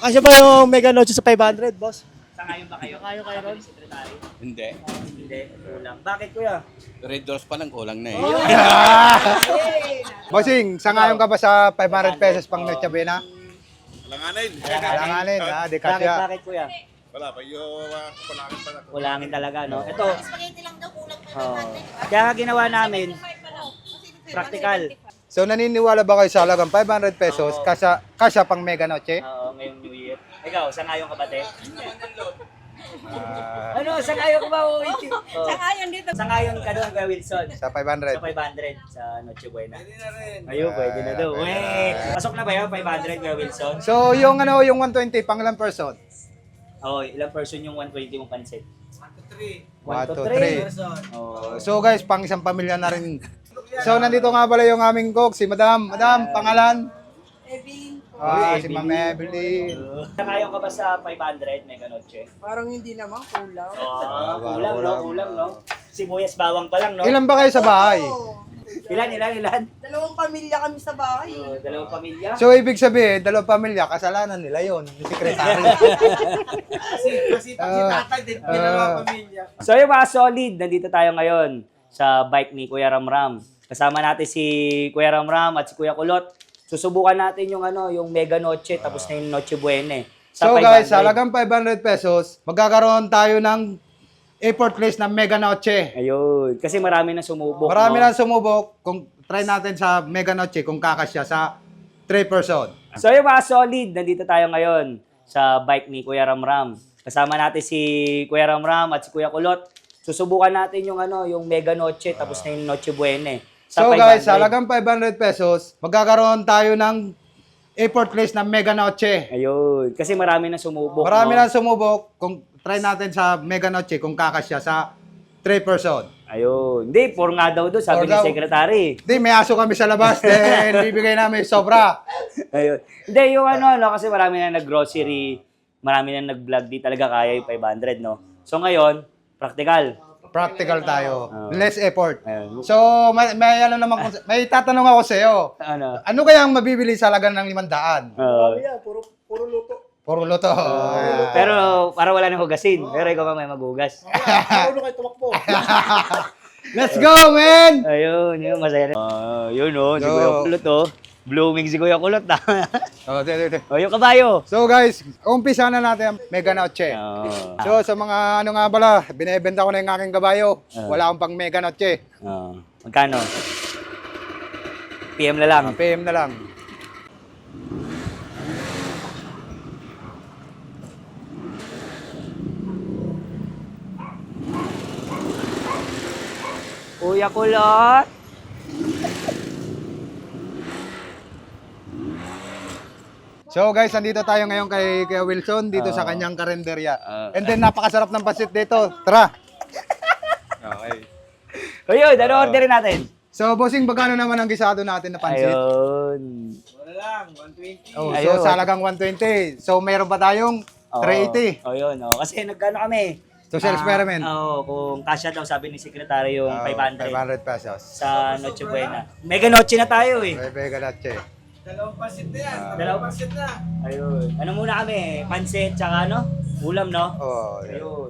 Kasi ba yung Mega Noche sa 500, boss? Sangayon ba kayo? Sangayon kayo ron? Secretary? Hindi. Hindi, kulang. Bakit kuya? Red Doors pa lang kulang na eh. Bossing, sangayon ka ba sa 500 pesos pang Noche Buena? Langanin. Alanganin, ha? Di Bakit, kasya. bakit kuya? Wala pa, yung kulangin pa na. Kulangin talaga, no? Ito, Spaghetti lang daw, kulang pa oh, naman. kaya nga ginawa namin, practical. So naniniwala ba kayo sa halagang 500 pesos kasya pang Mega Noche? Oo, ngayong New Year. Ikaw, sangayon ka ba, te? Ano, sangayon ka ba? Oh. Sangayon dito. Sangayon ka doon, Kuya Wilson. Sa 500. Sa 500 sa Noche Buena. Pwede na rin. Ayun, pwede na daw. Weh! Pasok na ba yun, 500, Kuya Wilson? So yung yung 120 pang ilang person? Oo, ilang person yung 120 mong pansit? 1 to 3. 3. Oo. So guys, pang isang pamilya na rin. So nandito nga pala yung aming cook, si Madam. Madam, pangalan? Evelyn. Si Ma'am Evelyn. Sangayon ka ba sa 500, Mega Noche? Parang hindi naman, kulang. Kulang, no? Kulang, no? Sibuyas bawang pa lang, no? Ilan ba kayo sa bahay? Ilan? Dalawang pamilya kami sa bahay. Dalawang pamilya? So ibig sabihin, dalawang pamilya, kasalanan nila yon, yung sekretary. Kasi pag si tatay din, dalawang pamilya. So yung mga solid, nandito tayo ngayon sa bike ni Kuya Ramram. Kasama natin si Kuya Ramram at si Kuya Kulot. Susubukan natin yung yung Mega Noche tapos na yung Noche Buena. So guys, sa halagang 500 pesos, magkakaroon tayo ng effortless na Mega Noche. Ayun, kasi marami na sumubok. Marami no? na sumubok. Kung try natin sa Mega Noche kung kakasya sa 3 person. So yung mga solid, nandito tayo ngayon sa bike ni Kuya Ramram. Kasama natin si Kuya Ramram at si Kuya Kulot. Susubukan natin yung yung Mega Noche tapos na yung Noche Buena. So guys, sa halagang 500 pesos, magkakaroon tayo ng effortless na Mega Noche. Ayun, kasi marami na sumubok. Marami no? na sumubok. Kung try natin sa Mega Noche kung kakasya sa 3 person. Ayun. Hindi, 4 nga daw doon, sabi Four ni daw. Secretary. Hindi, may aso kami sa labas. Then, bibigay namin sobra. Ayun. Hindi, yung kasi marami na nag-grocery, marami na nag-vlog, di talaga kaya yung 500, no? So ngayon, practical. Practical tayo. Less effort. Ayun. So, may tatanong ako sa iyo. Ano? Ano kaya ang mabibili sa halaga ng 500? Puro luto. Puro luto. Pero para wala nang hugasin. Pero ikaw pa may maghugas. Puro kayo tumakbo. Let's go, man! Ayun, yun, masaya na. Yun, si Kuya Kulot, blooming si Kuya Kulot, yung kabayo. So guys, umpisa na natin ang Mega Noche. So sa mga nga pala, binebenta ko na yung aking kabayo. Wala akong pang Mega Noche. Magkano? PM na lang. PM na lang. Kuya Kulot. So guys, nandito tayo ngayon kay Wilson dito sa kanyang karinderya. And then napakasarap ng pasit dito. Tara. Okay. Ayun, orderin natin? So bossing, magkano naman ang gisado natin na pansit? Ayun. Wala lang, 120. Oh, so Ayun. sa halagang 120. So meron pa tayong 380. Ayun, kasi nagkano kami? Social experiment. Kung kasya daw sabi ni Secretary yung 500 500 pesos. sa Noche Buena. Mega Noche na tayo eh. Mega Noche. Dalawang pasit na yan. Dalawang pasit na. Ayun. Ano muna kami? Pansit tsaka ulam, no? Oh, Ayun.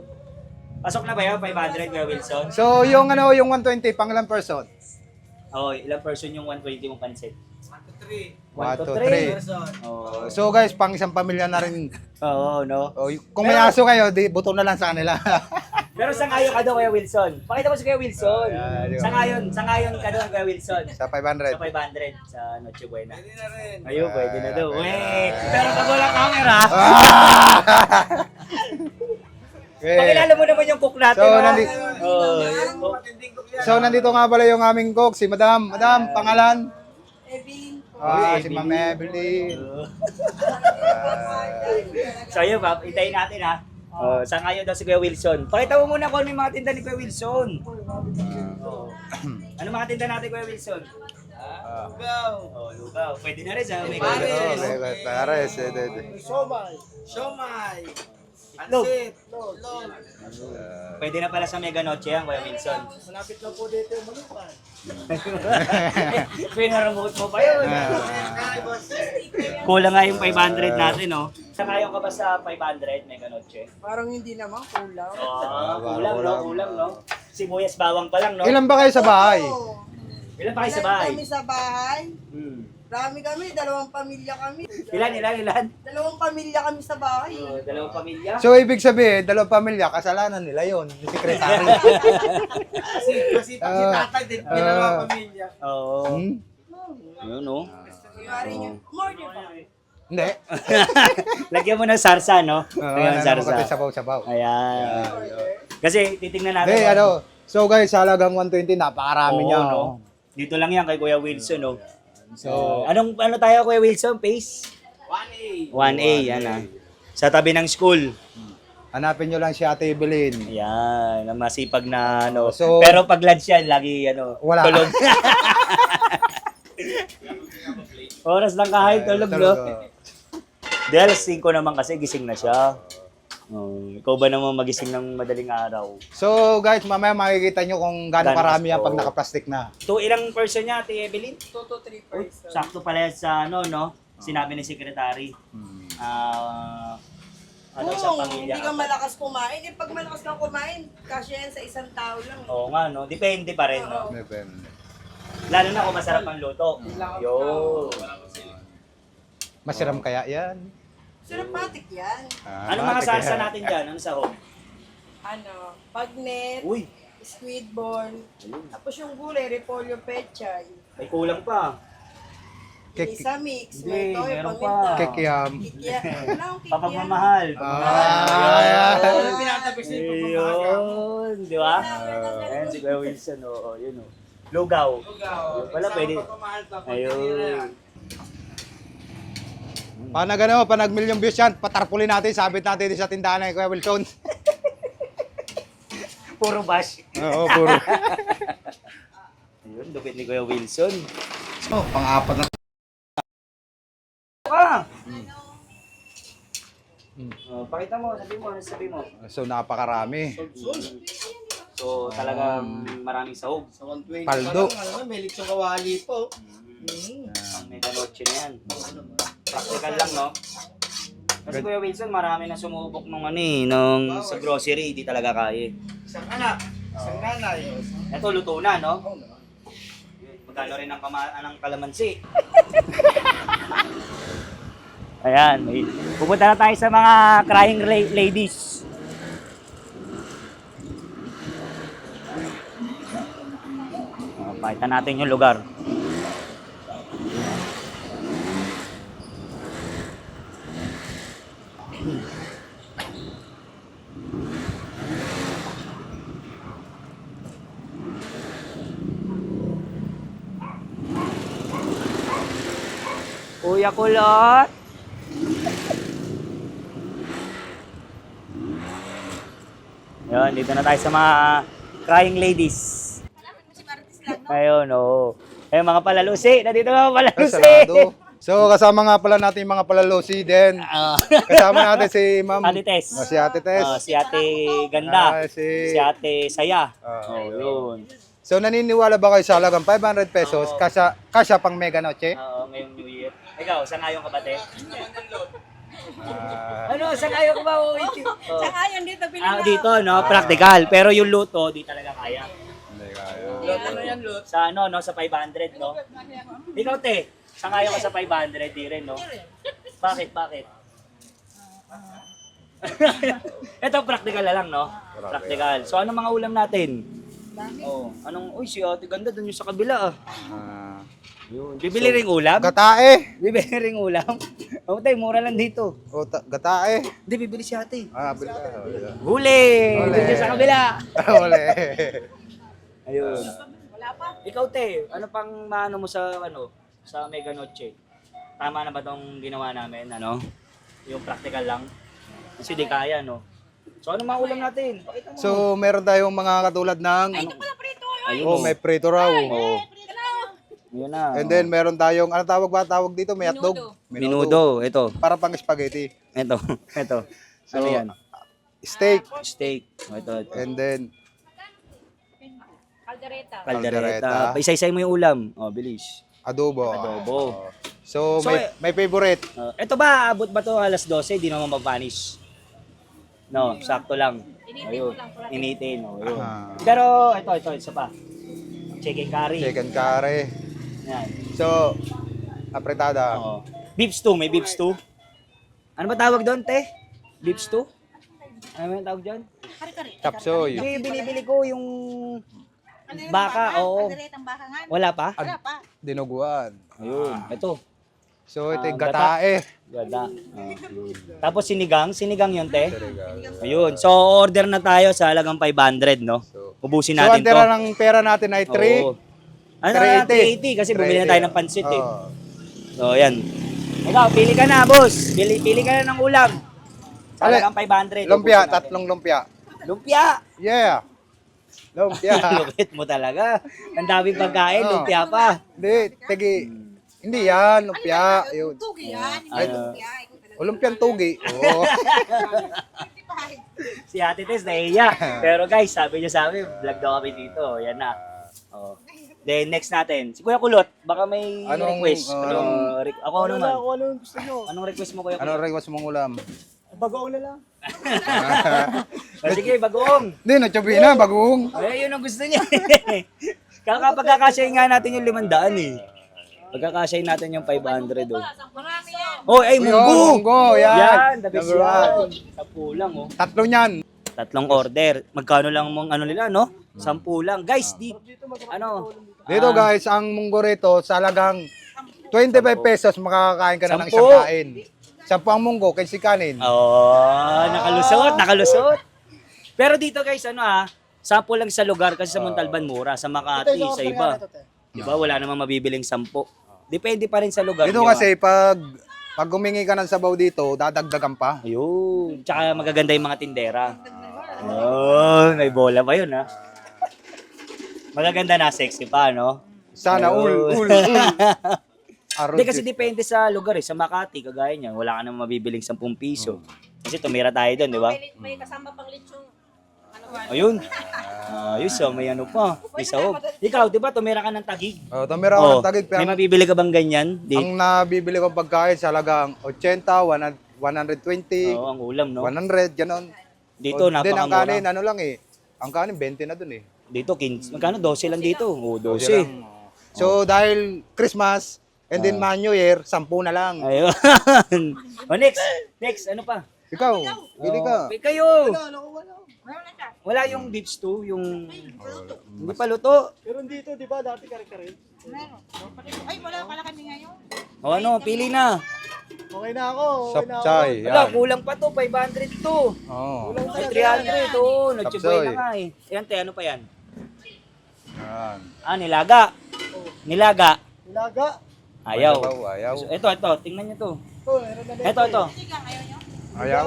Pasok na ba yun? 500, Kuya Wilson? so yung yung 120 pang ilang person? Ilang person yung 120 mong pansit? 1 to 3. 3. Oo. So guys, pang isang pamilya na rin. Oo, no? Oh, kung may aso kayo, di buto na lang sa kanila. Pero sangayon ka daw, Kuya Wilson. Pakita mo si Kuya Wilson. di ba? Sangayon ka daw, Kuya Wilson. Sa 500. Sa 500 sa Noche Buena. Pwede na rin. Ayun, pwede na daw. pwede Weh! Pero pag wala camera, Okay. pakilala mo naman yung cook natin. So, ha? nandi- yung cook. Matinding ko yan. So nandito nga pala yung aming cook, si Madam. Madam, pangalan? Evelyn. Si Ma'am Evelyn. So ayun, itayin natin ha. Sangayon daw si Kuya Wilson. Pakita mo muna kung ano yung mga tinda ni Kuya Wilson. Ano mga tinda natin, Kuya Wilson? Lugaw. Lugaw. Pwede na rin sa may Pares. Pares. Somay. Siomay. Pansit. Pwede na pala sa Mega Noche yan, Kuya Wilson. Malapit lang po dito yung malupan. Pinaremote mo pa yun. Kulang nga yung 500 natin, no? Sangayon ka ba sa 500 Mega Noche? Parang hindi naman kulang. Kulang, no? Kulang, no? Sibuyas bawang pa lang, no? Ilan ba kayo sa bahay? Oo. Ilan pa kayo sa Ilan bahay? kami sa bahay. Hmm. Dami kami, 2 pamilya kami. Ilan? 2 pamilya kami sa bahay. Dalawang pamilya? So, ibig sabihin, 2 pamilya, kasalanan nila yon, yung sekretary. Kasi pag si tatay, dalawa pamilya. Oo. Hmm? Yun, no? Yari niyo, more pa. Hindi. Lagyan mo ng sarsa, no? Oo, Lagyan mo ng ano ko sarsa. sabaw-sabaw. Ayan. Kasi titingnan natin. Hindi, ano. So guys, halagang 120, napakarami Oo, niya. no? No? Dito lang yan kay Kuya Wilson, no? So, ano tayo Kuya Wilson? Pace? 1A. 1A, yan ah. Sa tabi ng school. Hanapin nyo lang si Ate Evelyn. Yan, ang masipag na ano. So- Pero pag lunch yan, lagi ano, Wala. tulog. Oras lang kahit tulog, no? Dahil 5 naman kasi gising na siya. Ikaw ba naman magising ng madaling araw? So guys, mamaya makikita nyo kung gaano Gaano karami yan oo. pag nakaplastic na. So, ilang person niya, Ate Evelyn? 2 to 3 person. Sakto pala yan sa ano, no? Sinabi ni Secretary. Ano sa Kung pamilya? hindi ka malakas kumain, pag malakas kang kumain, kasya yan sa isang tao lang. Oo nga, no? Depende pa rin, no? Depende. Lalo na kung masarap ang luto. Yo. Masiram kaya yan? Sinapatik yan. Ano mga salsa natin dyan? Ano sahog? Pagnet, Uy, squid ball, tapos yung gulay, repolyo, pechay, may kulang pa. Kek- isa mix, Hindi, may toyo, meron paminta. pa. Kekiam. Kikya. Wala akong kikya. Papagmamahal. Ano pinatapos niya yung Ayun, di ba? Ayan si Kuya Wilson, oo, yun o. Lugaw. Wala, pwede. Ayun. Paano gano'n, pag nag-million views yan, patarpulin natin, sabit natin din sa tindahan ng Kuya Wilson. Puro bash. Oo, puro. Ayun, dupit ni Kuya Wilson. Oh, pang-apat na. Ah! Pakita mo, ano sabi mo? So, napakarami. So, talagang maraming sahog. Sa 120 Paldo. pa lang, may litsong kawali po. Ang Mega Noche na yan. Practical lang, no? Kasi Kuya Wilson, marami na sumubok nung ano eh, nung sa grocery, hindi talaga kaya. Isang anak, isang nanay. Ito, luto na, no? Magkano rin ang kalamansi. Ayan, pupunta na tayo sa mga crying ladies. Pakita natin yung lugar. Kuya Kulot. Yun, dito na tayo sa mga crying ladies. Ayun, oo. Ayun, mga palalusi. Nandito mga palalusi. Sarado. So, kasama nga pala natin yung mga palalosi din. Kasama natin si Ma'am. Ate Tess. Si Ate Tess. Si Ate Ganda. Si- Si Ate Saya. Oo. Yun. So, naniniwala ba kayo sa halagang 500 pesos kasya pang Mega Noche? Oo, ngayong New Year. Ikaw, saan ayaw ka ba, te? Ah, Ano, saan ayaw ka ba? Tsaka yun dito, Dito, no? Practical. Pero yung luto, di talaga kaya. hindi kaya. Ano yan, Lot? Sa ano, no? Sa 500, no? Ikaw, te. Saan ayaw ka sa 500? Di rin, no? Bakit? Ito, practical na lang, no? Practical. So, anong mga ulam natin? Oh, uy, si Ate Ganda doon yung sa kabila, ah. Ah, Yun. Bibili ring ulam? gatae. Bibili ring ulam? Oh, tay, mura lang dito. O, gatae. Hindi, bibili si ate. Bili ka. Huli! Huli. Doon siya sa kabila. Wala. Ayun. Ikaw, te, ano pang maano mo sa, sa Mega Noche? Tama na ba tong ginawa namin, Yung practical lang? Kasi di kaya, no? So, ano mga ulam natin? Pakita mo. So, meron tayong mga katulad ng... Ayun, may prito raw. Yun na. And then, meron tayong... Ano tawag dito? May hotdog? Minudo, ito. Para pang spaghetti. Ito. So, Ano yan? steak, steak. O, ito. and then Caldereta. Caldereta. Isa-isay mo yung ulam. O, bilis. adobo. Adobo. So, So, may favorite. Ito ba, abot ba to alas 12? Di naman mag-vanish. No, sakto lang. Ayun. Initin. O, yun. Ah. Pero, ito, isa pa. Chicken curry. Chicken curry. Yan. So, apretada. Oo. Beef stew, may beef stew. Ano ba tawag doon, te? Beef stew? Ano ba tawag doon? Chapsoy. Yung binibili ko yung baka, oo. Wala pa? Dinuguan. Ayun, ito. So, ito yung gata. gatae. Ganda. Tapos sinigang yun, te. Ayun, so order na tayo sa halagang 500, no? Ubusin So, natin ang to. tira ng pera natin ay 3. Oo. Ano na, 380 kasi bumili na tayo ng pansit, eh. So, yan. Ikaw, pili ka na, boss. Pili ka na ng ulam. Sa halagang 500. Lumpia, ubusin natin. 3 lumpia. Lumpia! Yeah. Lumpia. Lupit mo talaga. Ang daming pagkain, Oo. lumpia pa. Hindi yan, lumpia. Yun. Tugi yan. Ano? Lumpiang tugi. Oo. Si Ate Tess naiiyak. Pero guys, sabi niya sa amin, vlog daw kami dito. Yan na. Oh. Then next natin, si Kuya Kulot, baka may request. Ako Ano naman. na, kung ano yung gusto nyo. Anong request mo, Kuya Kulot? Anong request mong ulam? Bagoong na lang. Sige, bagoong. Hindi, natsabi na, bagoong. Eh, yun ang gusto niya. Pagkakasyahin nga natin yung 500 eh. Pagkakasyahin natin yung 500 oh. Oh, ay, munggo! Munggo, yan. Yan, the best Number yan. 10 lang oh. 3 niyan. 3 order. Magkano lang mong ano nila, no? 10 lang. Guys, di, ano? Dito guys, ang munggo rito sa halagang 25 pesos makakakain ka na ng 10. isang kain. 10 ang munggo, kasi kanin. Oh, nakalusot. Pero dito guys, ano sample lang sa lugar kasi sa Montalban mura, sa Makati, sa iba. Di ba? Wala namang mabibiling 10. Depende pa rin sa lugar. Dito di ba? kasi pag gumingi ka ng sabaw dito, dadagdagan pa. Ayun. Tsaka magaganda yung mga tindera. Oh, may bola pa yun ha. Magaganda na, sexy pa, no? Sana Ayun. Aron Hindi kasi depende sa lugar eh. Sa Makati, kagaya niya, wala ka namang mabibiling 10 piso. Kasi tumira tayo doon, di ba? May kasama pang lechong. Ayun. Ayos, may ano pa. May sahog. Ikaw, di ba, tumira ka ng tagig? Oh, tumira ako ng tagig. May mabibili ka bang ganyan? Di. Ang nabibili kong pagkain sa halagang 80, 120, Oo, ang ulam, no? 100, ganon. Dito, Then ang napakamura. kanin, ano lang eh. Ang kanin, 20 na dun eh. Dito, 15. Magkano? 12 lang dito. Oo, 12. lang. So, dahil Christmas, and then New Year, 10 na lang. Ayun. O, next. Next, ano pa? Ikaw, pili ka. Kayo. Wala yung beef stew, yung... Hindi pa luto. Pero dito, di ba, dati kare-kare. Ay, wala pala kami ngayon. O ano, pili na. Okay na ako. Okay na ako. Sapchay, Wala, yan. kulang pa to, 500 to. Oo. Ay, 300, oo. Nagtsuboy Sapsoy. na nga eh. Yan, te, ano pa yan? Yan. Nilaga. Nilaga. Ilaga. Ayaw. Ayaw. Ito, tingnan nyo to. Oh, meron na Ito. Ayaw.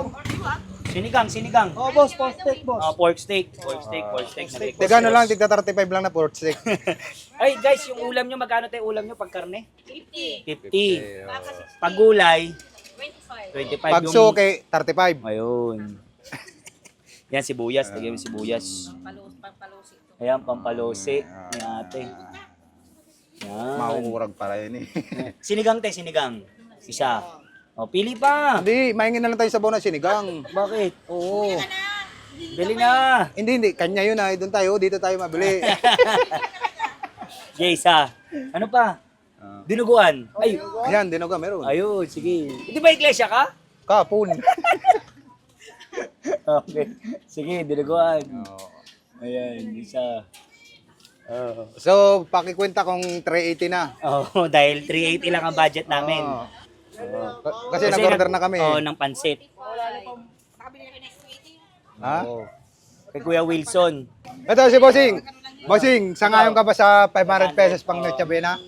Sinigang. Oh, boss, post steak, boss. Pork steak. Pork steak. Tiga ano lang, tigka 35 lang na pork steak. Ay, guys, yung ulam nyo, magkano tayo ulam nyo pag karne? 50. 50. Pag gulay, 25. 25 Pag yung... suki, 35. Ayun. Yan, sibuyas. Lagyan mo sibuyas. Pampalosi ito. Ayan, pampalosi ni ate. Yan. Makukurag para yun eh. Sinigang, te, sinigang. Isa. O, pili pa. Hindi, mahingin na lang tayo sa na sinigang. Bakit? Oo. Bili na. Hindi. Kanya yun ah. Doon tayo, dito tayo mabili. Okay, isa. Ano pa? Dinuguan. Ay, Ayan, dinuga meron. ayun, sige. Hindi ba iglesia ka? Kapun. Okay. Sige, dinuguan. Ayan, isa. Oh. So, pakikwenta kung 380 na. Oh, dahil 380 lang ang budget namin. Oo. Kasi nag-order na kami. Oo, ng pansit. Nakabili ka next 80. Ha? Oo. Kay Kuya Wilson. Ito si Bossing. Bossing, sangayon ka ba sa 500 pesos pang Noche Buena?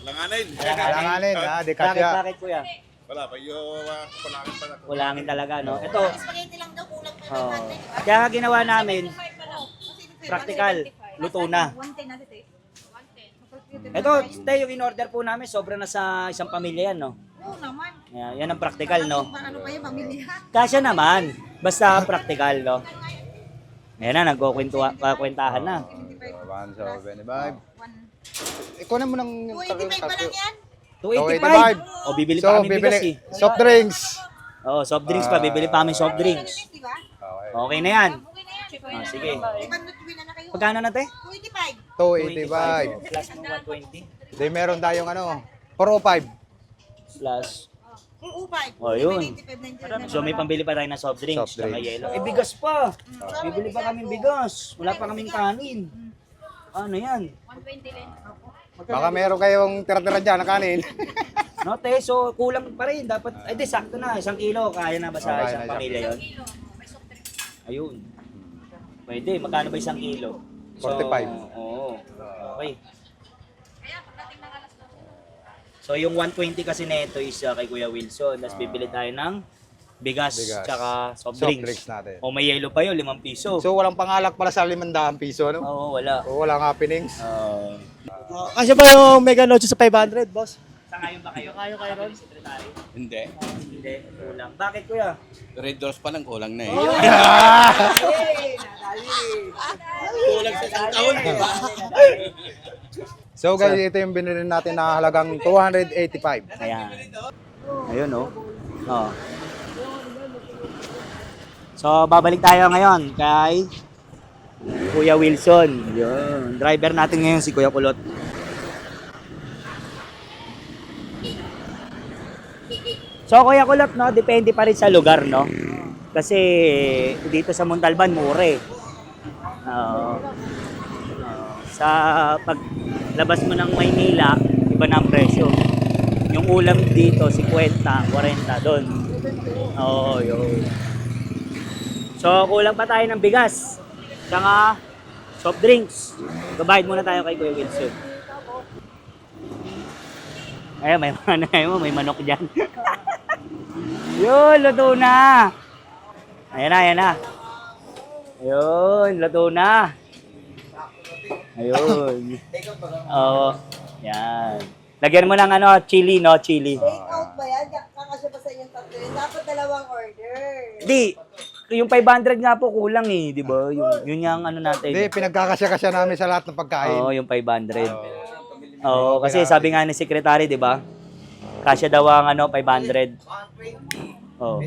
Langanin, ha? Di kasya. Bakit Kuya? Wala pa, yung kulangin pa na. Kulangin talaga, no? Ito, Spaghetti lang daw, kulang pa oh. 500. Kaya ginawa namin, practical, luto na. 110 na dito eh. Ito, tayo yung in-order po namin, sobra na sa isang pamilya yan, no? Oo naman. Yan ang practical, no? Ano pa yung pamilya? Kasya naman. Basta practical, no? Ayan na, nagkukwentahan na. 175. Ikunin mo ng... 285 pa lang yan? 285. O, bibili pa kami bigas eh. Soft drinks. Oo, soft drinks pa. Bibili pa kami soft drinks. Di ba? Okay na yan. Okay na yan. Ah, sige. Ibang na kayo. Pagkano na, te? 285. 285. Plus mo 120. Then meron tayong 405. Plus. 205. Oh, yun. 95, 99. So, may pambili pa tayo na soft drinks. Soft drinks. Saka yelo. Eh, bigas pa. Bibili pa kaming bigas. Wala pa kaming kanin. Ano yan? Baka meron kayong tira-tira dyan na kanin. No, te, so kulang pa rin. Dapat, eh di, sakto na. 1 kilo. Kaya na ba sa Kaya isang na, pamilya yun? Ayun. Pwede. Magkano ba 1 kilo? 45. Oo. Okay. So, yung 120 kasi nito is kay Kuya Wilson. Tapos bibili tayo ng bigas, tsaka soft drinks. natin. O may yelo pa yun, 5 piso. So walang pangalak pala sa 500 piso, no? Oo, wala. O walang happenings. Kasi ba yung Mega Noche sa 500, boss? Sangayon ba kayo? Sangayon kayo ron? Secretary? Hindi. Hindi, kulang. Bakit, Kuya? Red Doors pa lang, kulang na eh. Kulang sa isang taon, di ba? So guys, ito yung binili natin na halagang 285. Ayan. Ayun, no? Oh. So, babalik tayo ngayon kay Kuya Wilson. Yun. Driver natin ngayon si Kuya Kulot. So, Kuya Kulot, no? Depende pa rin sa lugar, no? Kasi dito sa Montalban, mure. Sa paglabas mo ng Maynila, iba na ang presyo. Yung ulam dito, 50, 40 doon. Oo, yun. So, kulang pa tayo ng bigas. Saka, soft drinks. Babayad muna tayo kay Kuya Wilson. Ayun, may manok dyan. Yun, luto na. Ayan na, ayan na. Ayun, luto na. Ayun. Oo. Yan. Lagyan mo ng chili, no? Chili. Take out ba yan? Kakasya ba sa inyong tatlo yun? Dapat 2 order. Di, yung 500 nga po kulang eh, di ba? Yun yung natin. Hindi, pinagkakasya-kasya namin sa lahat ng pagkain. Oo, yung 500. Oo, kasi sabi nga ni secretary, di ba? Kasya daw ang 500. Oo.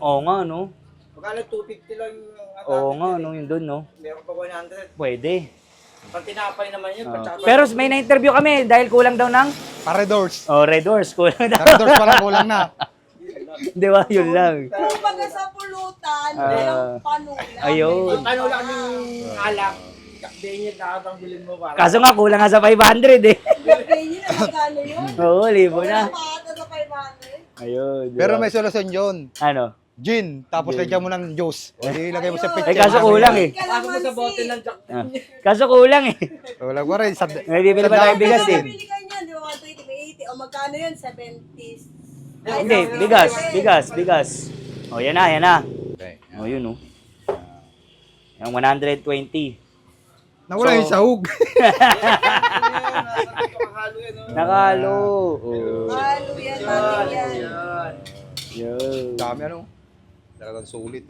Oo nga, no? Magkano 250 lang yung Oo nga, no? Yun dun, no? meron pa 100. Pwede. Pag tinapay naman yun, pag Pero may na-interview kami dahil kulang daw ng Red Doors. Red Doors. Kulang daw. Red Doors pala kulang na. Di ba? Yun lang. Kung baga sa pulutan, yung panulang. Ayun. ano lang yung alak, kakdiin niya nakatang bilhin mo para. Kaso nga, kulang nga sa 500 eh. Gagawin nyo na magkano yun? Oo, libo na. Pata sa 500. Ayun. di Pero ba? may solusyon yun. Ano? Gin, tapos lagyan mo ng juice. O di ilagay mo sa Eh, pitcher. kaso kulang eh. Pasok mo sa bote ng jack. Ah. Kaso kulang eh. Wala ko rin. May bibili pa tayo bigas eh. Bili ka niyan, di ba? 120, may 80. O magkano yun? 70s. Hindi, bigas. O, yan na, yan na. O, yun o. Yung 120. Nawala yung sahog. Nakalo. Halo yan, natin yan. Yun. Dami Talagang sulit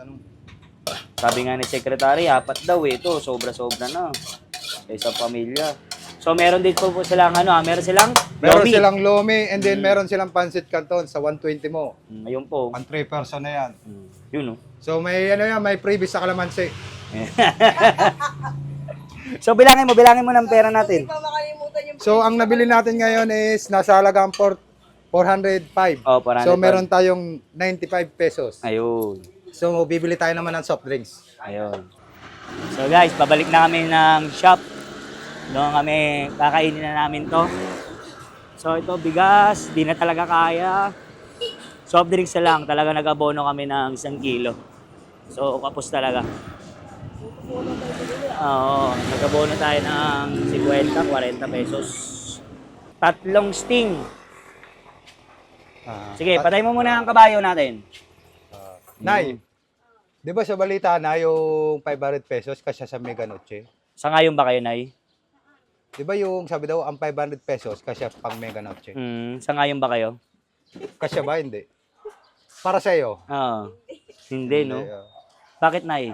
Sabi nga ni secretary, 4 daw eh. Ito, sobra-sobra na. Sa isang pamilya. So, meron dito po silang meron silang Meron lomi. silang lomi and then meron silang pancit canton sa 120 mo. Ayun po. 3 person na yan. Yun o. So may may freebies sa kalamansi. So, bilangin mo ng pera natin. Hindi pa makalimutan yung So ang nabili natin ngayon is nasa halagang 405. Oh, 405. So meron tayong 95 pesos. Ayun. So bibili tayo naman ng soft drinks. Ayun. So guys, pabalik na kami ng shop. Doon kami, kakainin na namin to. So ito, bigas, di na talaga kaya. Soft drinks na lang, talaga nag-abono kami ng 1 kilo. So kapos talaga. Oo, nag-abono tayo ng 50, 40 pesos. 3 sting. Sige, patay mo muna ang kabayo natin. Nay, di ba sa balita na yung 500 pesos kasi sa Mega Noche? Sa ngayon ba kayo, Nay? Di ba yung sabi daw ang 500 pesos kasi pang Mega Noche? Sa ngayon ba kayo? Kasya ba? Hindi. para sa iyo. Oo. Hindi, no? Bakit, Nay?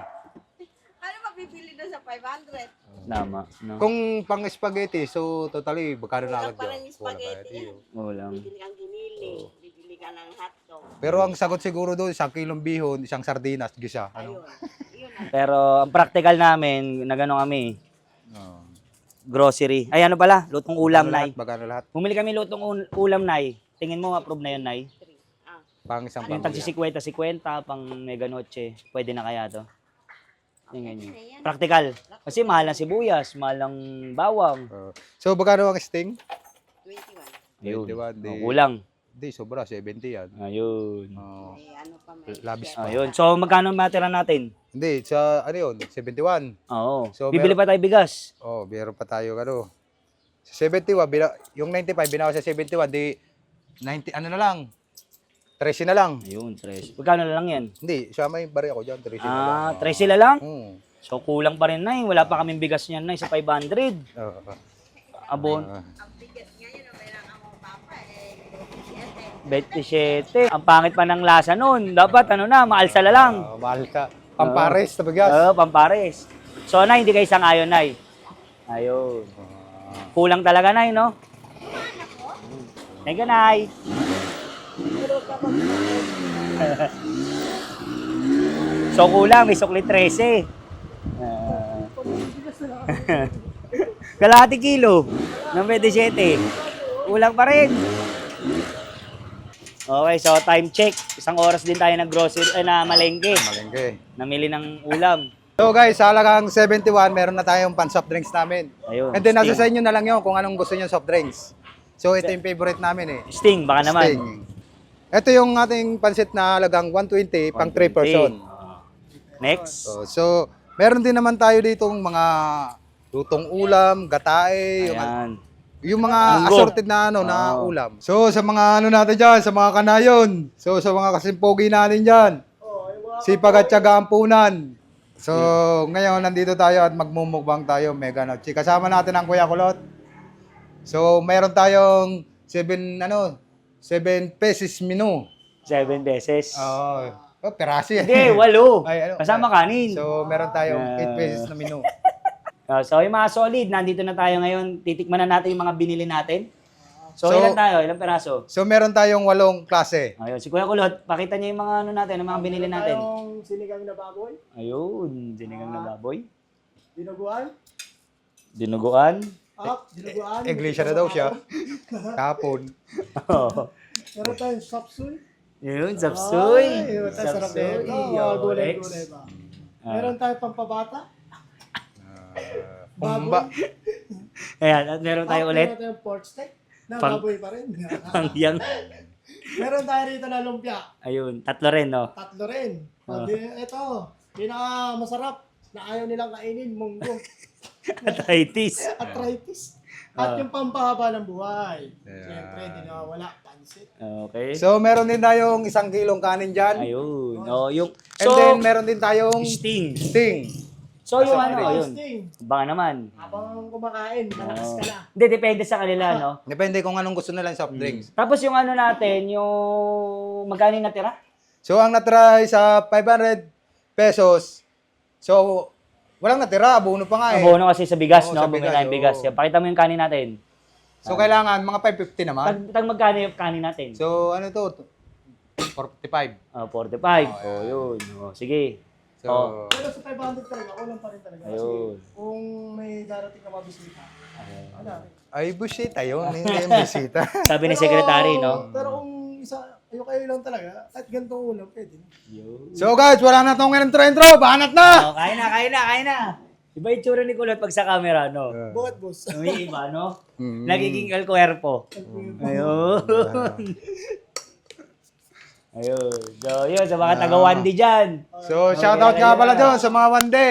Ano mapipili doon sa 500? Tama, no? Kung pang spaghetti, so totally, magkano na Kulang agad pa rin yun? yung spaghetti yan. Walang. Bibili kang ginili, bibili ka ng hotdog. Pero ang sagot siguro doon, 1 kilong bihon, 1 sardinas, gisa. Ano? Ayun. Yun ang Pero ang practical namin, nagano kami, Oh. grocery. Ay, ano pala? Lutong ulam, Nay. Magkano lahat? Bumili kami lutong ulam, Nay. Tingin mo, approve na yun, Nay? Pang isang Yung tagsi pamilya. 50-50, pang mega noche. Pwede na kaya to? Tingnan nyo. Practical. Kasi mahal ng sibuyas, mahal ng bawang. So, magkano ang sting? 21. Ayun. 21, di, Kulang. di, sobra, 70 yan. Ayun. Oh. Eh, ano pa may Labis pa. Ayun. So, magkano matira natin? Hindi, sa, ano yun, 71. Oo. So, Bibili pa tayo bigas. Oh, meron pa tayo, ano. Sa 71, yung 95, binawa sa 71, di, 90, ano na lang, 13 na lang. Ayun, 3. Magkano na lang yan? Hindi, siya may bari ako dyan, 13 na lang. Ah, 3 sila lang? So, So, kulang pa rin, Nay. Wala pa kaming bigas niyan, Nay, sa 500. Abon. Ang bigat ngayon, ang kailangan mo papa, 27. 27. Ang pangit pa ng lasa nun. Dapat, ano na, maalsa na lang. mahal ka. Pampares na bigas. Oo, pampares. So, Nay, hindi kayo sang-ayon, Nay. Ayun. Kulang talaga, Nay, no? Thank you, Nay. So, kulang. May sukli 13. Kalahati kilo ng 27. Kulang pa rin. Okay, so time check. 1 oras din tayo nag-grocery, na malengke. Malengke. Namili ng ulam. So guys, sa halagang 71, meron na tayong pan-soft drinks namin. Ayun. And then, nasa Sting. sa inyo na lang yun kung anong gusto nyo soft drinks. So, ito yung favorite namin eh. Sting, baka naman. Sting. Ito yung ating pansit na halagang 120 pang 3 person. Next. So, meron din naman tayo ditong mga lutong ulam, gatae, Ayan. yung mga Munggo. assorted na ano na Oo. ulam. So, sa mga ano natin dyan, sa mga kanayon. So, sa mga kasimpogi natin dyan. Sipag at tiyaga ang punan. So, ngayon nandito tayo at magmumukbang tayo, Mega Noche. Kasama natin ang Kuya Kulot. So, meron tayong 7 pesos menu. 7 beses. Perasi. Hindi, 8. Ay, ano? Kasama kanin. So, meron tayong 8 pesos na menu. So, yung mga solid, nandito na tayo ngayon. Titikman na natin yung mga binili natin. So, So, ilan tayo? Ilang peraso? So, meron tayong 8 klase. Ayun, si Kuya Kulot, pakita niya yung mga ano natin, yung mga binili natin. Yung sinigang na baboy, Ayun, sinigang na baboy. dinuguan, Dinuguan. dinuguan. Iglesia na daw siya. Kapon. Oh. Meron tayong sapsuy. Yun, sapsoy. Ay, yun, tayo sarap Sapsoy. nito. Mga Oh, gulay-gulay next. ba? Meron tayong pampabata. Pumba. Ayan, at meron tayo ulit. Meron tayong pork steak. Na Pang- baboy pa rin. Pangyang. Meron tayo rito na lumpia. Ayun, 3 rin, no? 3 rin. Ito, pinaka-masarap na ayaw nilang kainin, munggo. Arthritis. Arthritis. At yung pampahaba ng buhay. Siyempre, hindi nawawala. Pansit. Okay. So, meron din tayong 1 kilong kanin dyan. Ayun. Oh, yung And then, meron din tayong sting. sting. So, yung ano, yun. Sting. Baka naman. Habang kumakain, malakas ka na. Hindi, depende sa kanila, no? Depende kung anong gusto nila soft drinks. Tapos yung ano natin, yung magkano yung natira? So, ang natira ay sa 500 pesos. So, walang natira. Abono pa nga eh. Abono kasi sa bigas, Oo, no? sa Bumili bigas, tayong bigas. oo. Pakita mo yung kanin natin. So, kailangan mga 550 naman. Tag magkano yung kanin natin? So, ano to? 45. 45. Oh, yun. Oh, sige. So, Oh. Pero sa 500 talaga, ulam pa rin talaga. Kasi Ayun. kung may darating na mabisita, wala. ay, busita yun. Hindi yung busita. Sabi ni secretary, no? Pero kung yung kayo lang talaga, kahit ganitong ulam, pwede na. So, guys, wala na tong intro. Banat na! Oh, kain na. Iba yung tsura ni Kulot pag sa camera, no? Buhat, boss. May iba, no? Mm. Nagiging kalkuerpo. Ayun. Ayun. So, yun, sa mga taga-1D dyan. So, shoutout nga pala doon sa mga wande.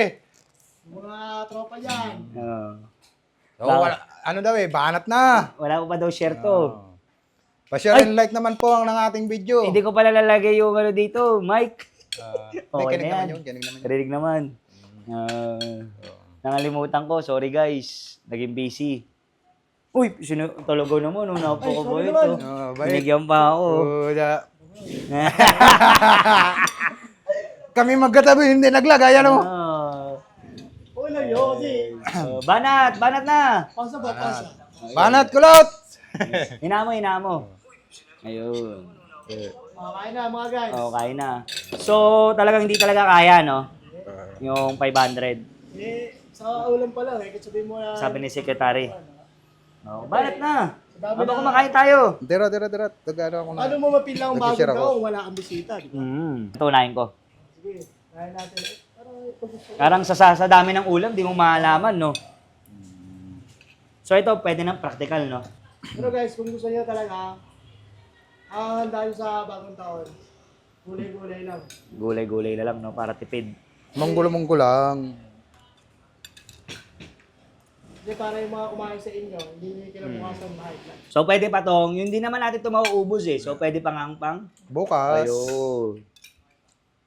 Mga tropa dyan. So, ano daw eh, banat na. Wala ko pa daw share to. Pa-share and like naman po ang ng ating video. Hindi ko pala lalagay yung ano dito, mic. May Okay kinig na naman yan. yun, kinig naman yun. Narinig naman. Nangalimutan ko, sorry guys. Naging busy. Uy, talaga naman, napaka ba ito? Bait. Binigyan pa ako. Kami magkatabi, hindi naglagay, ano? Okay lang yun kasi Banat na. pasa ba, pasa. Banat kulot! Hina mo. Ayun. Kakain na mga guys. Okay na. So, talagang hindi talaga kaya, no? Yung 500. Sa ulam pa lang kasi sabihin mo na. Sabi ni Secretary. Oh, banat na. Dami Habang na. kumakain tayo. Tira. Tagano ako na. Ano mo mapil lang ang bagong Nag-share ako. tao kung wala kang bisita, di ba? Tunayin ko. Sige, kaya natin. Parang ito gusto ko. Parang sa dami ng ulam, di mo maalaman, no? So ito, pwede ng practical, no? Pero guys, kung gusto niyo talaga, ang handa nyo sa bagong taon, gulay-gulay lang. Gulay-gulay na lang, no? Para tipid. Manggulo lang. Kasi para yung mga kumain sa inyo, hindi nyo kinabukasan mahal. So pwede pa tong, yun di naman natin ito mauubos eh. So pwede pang pang. Bukas. Ayun.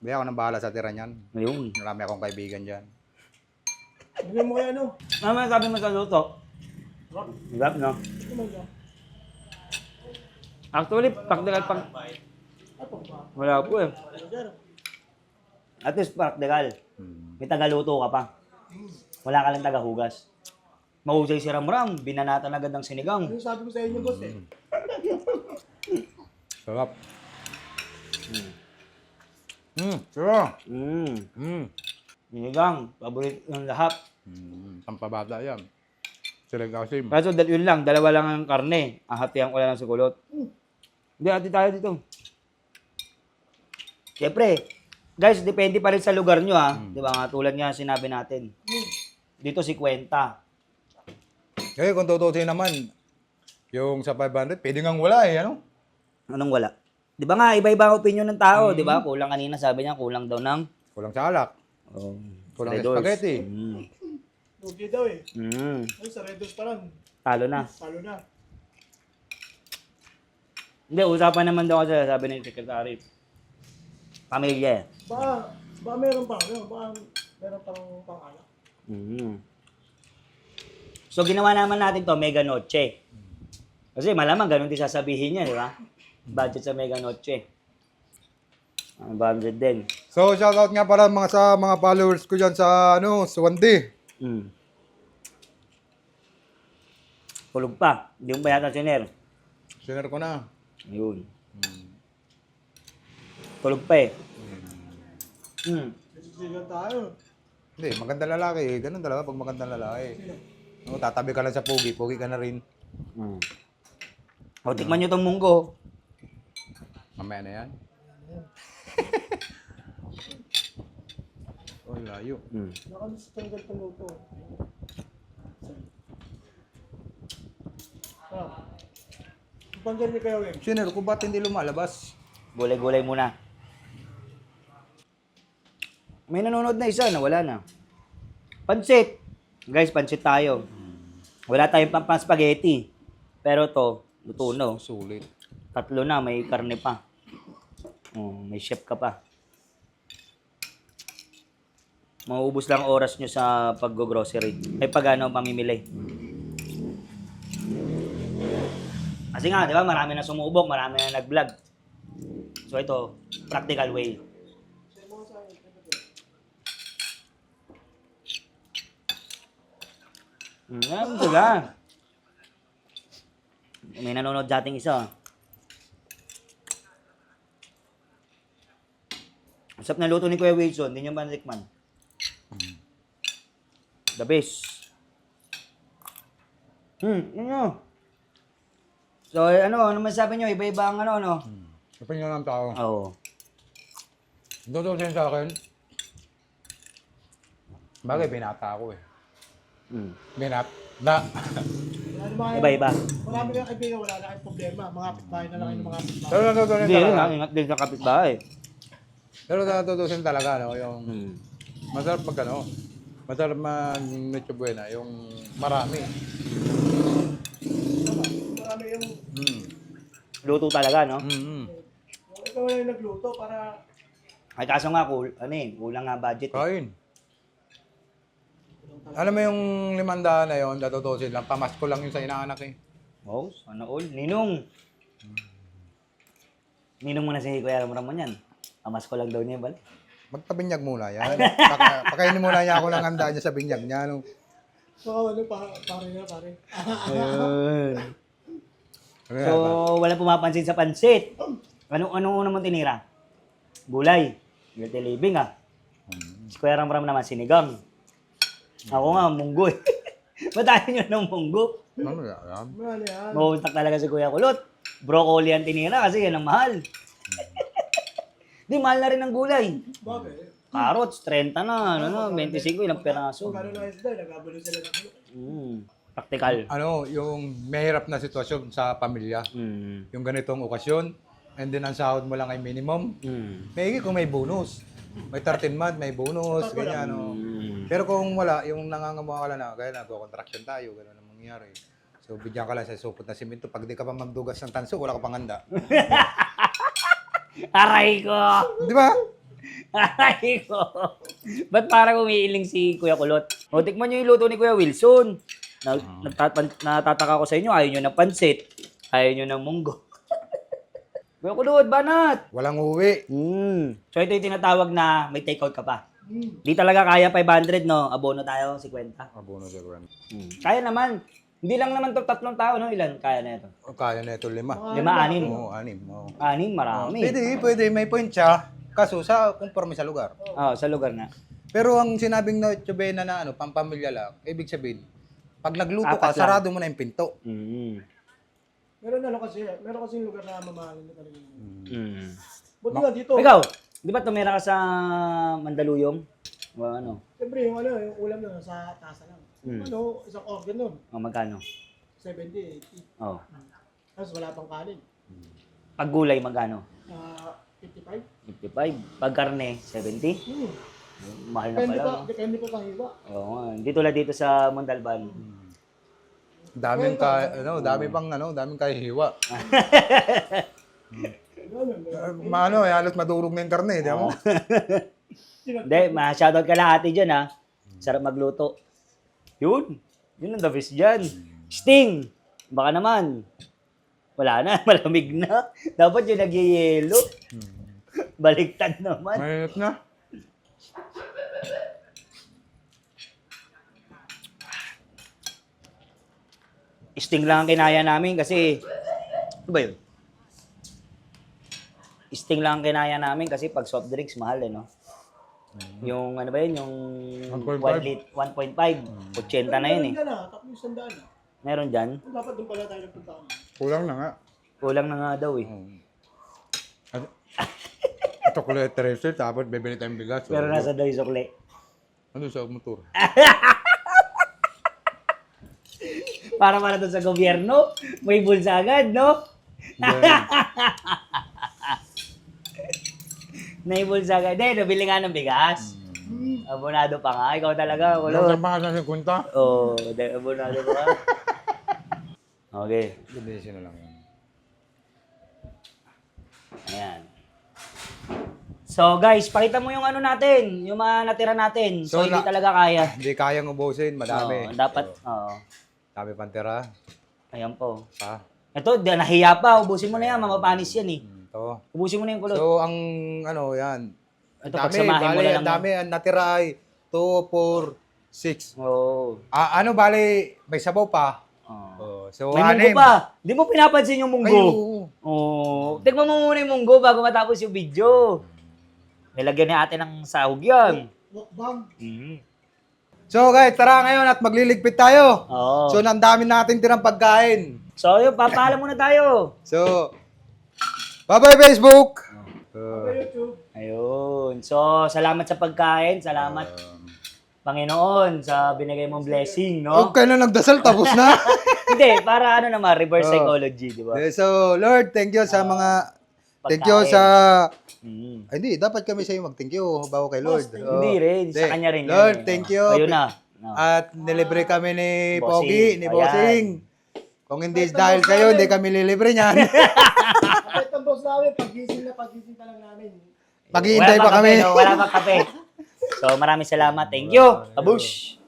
Hindi ako nang bahala sa tira niyan. Ayun. Marami akong kaibigan dyan. Bigyan mo kaya ano? Ano man sabi mo sa luto? Hirap, no? Ano man dyan? Actually, practical pang... Apo ba? Wala po eh. Ano dyan? At least practical. May tagaluto ka pa. Wala ka lang tagahugas. Mahusay si Ramram, binanatan agad ng sinigang. Ano sabi ko sa inyo, boss eh? Sarap. Sarap. Sinigang, paborito ng lahat. Pampabata yan. Silang kasim. Kaso yun lang, dalawa lang ang karne. Ahatihan ko lang ng sukulot. Hindi, hati tayo dito. Siyempre, guys, depende pa rin sa lugar nyo ha. Di ba nga, tulad nga sinabi natin. Dito si Kwenta. Eh, kung tutusin naman, yung sa 500, pwede ngang wala eh, ano? Anong wala? Di ba nga, iba-iba ang opinion ng tao, di ba? Kulang kanina, sabi niya, kulang daw ng... Kulang sa alak. Oh, Kulang Red sa Doors. spaghetti. Lugi daw eh. Mm. Ay, sa Red Doors pa lang. Talo na. Talo na. Hindi, usapan naman daw kasi sabi ng secretary. Pamilya eh. Baka meron pa. Baka meron pang pang-alak. So, ginawa naman natin to Mega Noche. Kasi malamang ganun din sasabihin niya, di ba? Budget sa Mega Noche. Ang budget din. So, shoutout nga para sa mga followers ko dyan sa, Suwandi. Tulog pa. Hindi mo ba yata siner? Sinare ko na. Ayun. Tulog pa eh. Sisigan tayo. Hindi, maganda lalaki. Ganun talaga pag magandang lalaki. Tatabi ka lang sa pugi ka na rin. O, tikman nyo tong munggo. Mamaya na yan. Oh, layo. Nakalis tanggal pang luto. Panggal niyo kayo eh. Sinare ko ba't hindi lumalabas? Gulay-gulay muna. May nanonood na isa na wala na. Pansit. Guys, pansit tayo. Wala tayong pang-spaghetti. Pero to, luto na. Sulit. 3 na, may karne pa. May chef ka pa. Mauubos lang oras nyo sa pag-grocery. Ay, pamimili. Kasi nga, di ba, marami na sumubok, marami na nag-vlog. So ito, practical way. Yan, sila. May nanonood dating isa. Masarap na luto ni Kuya Wilson, hindi nyo ba natikman? The best. Yun nyo. So, ano masasabi nyo? Iba-iba ang ano? Kapag ng tao. Oo. Tutusin sa akin. Bagay, binata ako eh. Na. Iba-iba. Marami kang kaibigan, wala na kayong problema. Mga kapitbahay na lang kayo ng mga kapitbahay. Pero natutusin Hindi, talaga. ingat din sa kapitbahay. Pero natutusin talaga, yung masarap masarap Noche Buena, yung marami. Marami yung... Luto talaga, no? Ikaw na yung nagluto para... Ay, kaso nga, kulang nga budget. Eh. Kain. Alam mo yung 500 na yun, natutusin lang. Pamasko lang yun sa inaanak eh. Oh, sana all. Ninong. Ninong mo na si Kuya Ramon yan. Amas ko lang daw niya, balik. Magpabinyag muna yan. Pakainin muna niya ako ng handa niya sa binyag niya. No? Oo, ano, pare na, pare. Ayun. Ano So, yan? wala pumapansin sa pansit. Anong una mong tinira? Gulay. Guilty living ah. Si Kuya Ramon naman, sinigang. Ako nga, munggo eh. Ba't ayaw nyo ng munggo? Ano yan? Ano yan? Mauntak talaga si Kuya Kulot. Broccoli ang tinira kasi yan ang mahal. Di, mahal na rin ang gulay. Bakit? Carrots, 30 na, 25, ilang peraso. Kung ano na isda, nagkabulo sila ng bulo. Praktikal. Ano, yung mahirap na sitwasyon sa pamilya. Yung ganitong okasyon, and then ang sahod mo lang ay minimum. May kung may bonus. May 13 month, may bonus, ganyan. No? Pero kung wala, yung nangangamuha ka lang na, kaya nagko-contraction tayo, gano'n ang mangyayari. So, bigyan ka lang sa supot na simento. Pag di ka pa magdugas ng tanso, wala ka pang handa. Aray ko! Di ba? Aray ko! Ba't parang umiiling si Kuya Kulot? O, tikman nyo yung luto ni Kuya Wilson. Natataka ko sa inyo, ayaw nyo ng pansit. Ayaw nyo ng munggo. Kuya Kulot, banat! Walang uwi. So, ito yung tinatawag na may take out ka pa. Di talaga kaya 500, no? Abono tayo, 50. Abono sa Gwen. Kaya naman. Hindi lang naman to 3 tao, no? Ilan kaya na ito? Kaya na ito 5. 5, 6. Oo, 6. Oo. 6, marami. Pwede. May point siya. Kaso sa conforme sa lugar. Sa lugar na. Pero ang sinabing na Chubena na ano, pampamilya lang, ibig sabihin, pag nagluto ka, 4 lang. sarado mo na yung pinto. Meron kasi lugar na mamahalin na talaga. Buti Mm. nga dito. Ikaw, di ba tumira ka sa Mandaluyong? O ano? Siyempre, yung ulam na sa tasa lang. Isang order nun. O magkano? 70, 80. Oh. Tapos wala pang kanin. Pag gulay, magkano? 55. 55. Pag karne, 70? Mahal na pala, no? Depende pa sa hiwa. Oo nga. Hindi tulad dito sa Montalban. Daming daming kahihiwa. Halos madurog na yung karne, di mo? Hindi, ma-shoutout ka lang ate dyan, ha? Sarap magluto. Yun ang the best dyan. Sting! Baka naman. Wala na, malamig na. Dapat yung nagyayelo. Baliktad naman. Mainit na. Sting lang ang kinaya namin kasi, ano ba yun? Sting lang ang kinaya namin kasi pag soft drinks, mahal no? Yung ano ba yun, yung 1.5, 80 na yun eh. Tapos yung sandaan na. Meron dyan? Dapat doon pala tayo nagpuntaan. Kulang na nga. Kulang na nga daw eh. Chocolate 13, tapos bibili tayong bigas. Pero nasa daw yung sukli. Ano sa motor? Para doon sa gobyerno, may bulsa agad, no? Naibulsa agad. Hindi, nabili nga ng bigas. Abonado pa nga. Ikaw talaga, Yung kulot. sa sa 50? Oo, abonado pa nga. Okay. Gamitin na lang yan. Ayan. So guys, pakita mo yung ano natin, yung mga natira natin. So, hindi talaga kaya. Hindi kayang ubusin, madami. Oo, dapat, oo. Dami pantera. Ayan po. Pa. Ito, nahiya pa. Ubusin mo na yan, mamapanis yan eh. Ito. Ubusin mo na yung kulot. So, ang yan. Ito, pagsamahin mo na lang. Ang dami, ang natira ay 2, 4, 6. Oo. Bali, may sabaw pa. So, May munggo pa. Di mo pinapansin yung munggo. Oo. Tignan mo muna yung munggo bago matapos yung video. Nilagyan ni ate ng sahog yan. Mukbang. So guys, tara ngayon at magliligpit tayo. Oo. So, ang dami natin tirang pagkain. So, yun, papaalam muna tayo. So, bye-bye Facebook! YouTube. Ayun. So, salamat sa pagkain. Salamat, Panginoon, sa binigay mong blessing, no? Okay na nagdasal, tapos na. Hindi, para ano naman, reverse psychology, di ba? So, Lord, thank you sa mga... Thank you Pagkain. sa... Mm. Ay, hindi, dapat kami sa iyo mag-thank you bago kay Lord. Hindi rin, sa kanya rin. Lord, yan, thank eh. you. Ayun na. No. At nilibre kami ni Bossing. Pogi, ni Ayan. Bossing. Kung hindi dahil kayo, hindi kami lilibre niyan. Kahit ang boss namin, pagising pa lang namin. Maghihintay Wala pa pang kami. kape, no? Wala pang kape. So, maraming salamat. Thank you. Abush.